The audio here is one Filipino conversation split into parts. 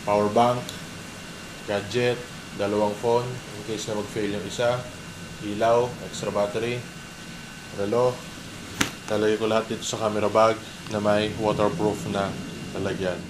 power bank, gadget, dalawang phone in case na mag-fail yung isa, ilaw, extra battery, relo. Lalagay ko lahat dito sa camera bag na may waterproof na lalagyan.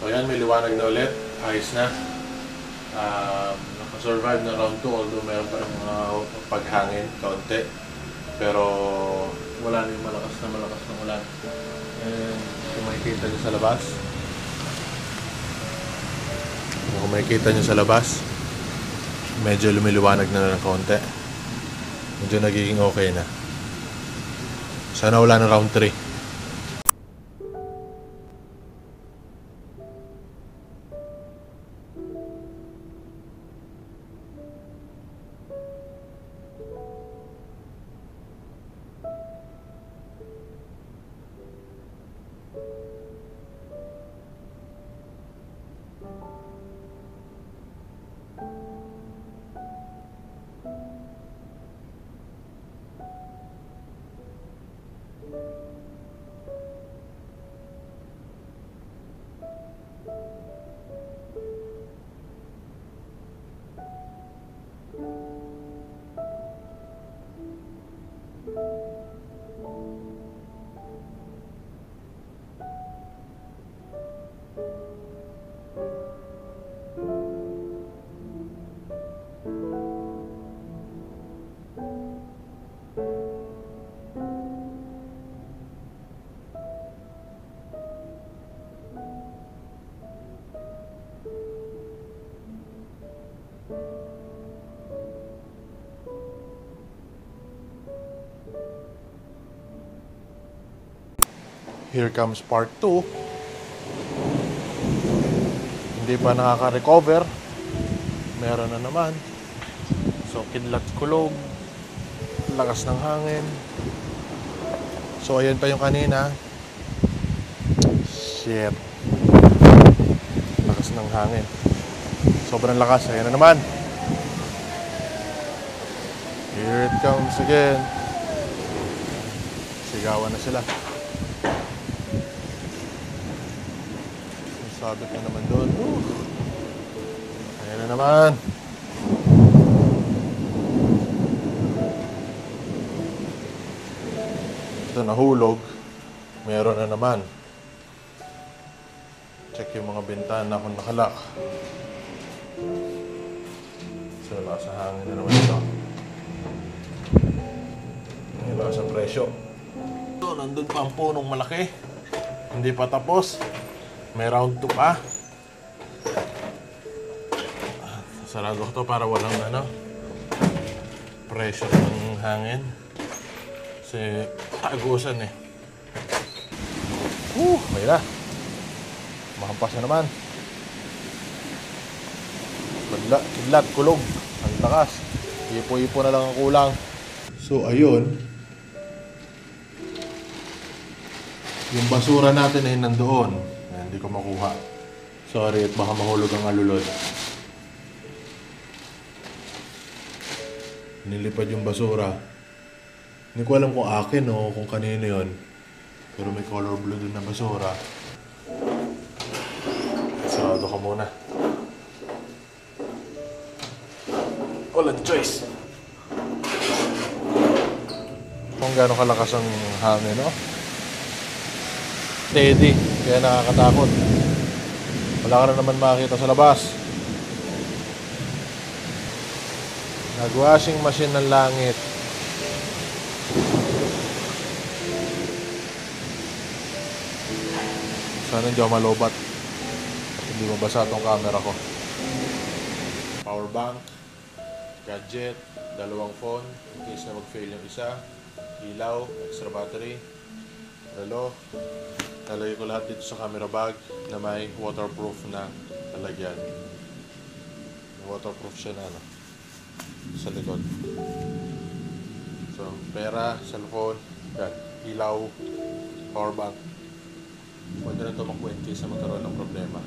So yan, may liwanag na ulit. Ayos na. Nakasurvive na round 2, although meron pa rin mga paghangin, kaunti. Pero wala na yung malakas na ulan. And kung makikita nyo sa labas, medyo lumiliwanag na ng kaunti. Medyo nagiging okay na. Sana wala na round 3. Here comes part 2. Hindi pa nakaka-recover. Meron na naman. So, kidlat kulog. Lakas ng hangin. So, ayan pa yung kanina. Shit. Lakas ng hangin. Sobrang lakas. Ayan na naman. Here it comes again. Sigawan na sila. Sabit na naman doon. Ayan na naman. Ito nahulog. Meron na naman. Check yung mga bintana kung nakalak. So, lakas sa hangin na naman ito. May lakas sa presyo. So, nandun pa ang punong malaki. Hindi pa tapos. May round 2 pa. Sarado ko to para walang pressure ng hangin. Kasi tagusan eh. May na. Mahampas na naman. Kidlat, kulog. Ang lakas. Ipo-ipo na lang ang kulang. So, ayun. Yung basura natin ay nandoon. Hindi ko makuha. Sorry, at baka mahulog ang alulod. Nilipad yung basura. Hindi ko alam kung akin o kung kanino yun. Pero may color blue dun na basura. Sarado ka muna. Walang choice. Kung gano'ng kalakas ang hangin, no? Steady. Kaya nakakatakot. Wala ka na naman makakita sa labas. Nag-washing machine ng langit. Sana hindi ako malobat. Hindi mabasa itong camera ko. Power bank, gadget, 2 phone in case na mag-fail yung isa, ilaw, extra battery, relo. Nalagay ko lahat dito sa camera bag na may waterproof na lalagyan. Waterproof siya na sa likod. So, pera, cellphone, yan, ilaw, power bank. Pwede na ito makuha in case na magkaroon ng problema.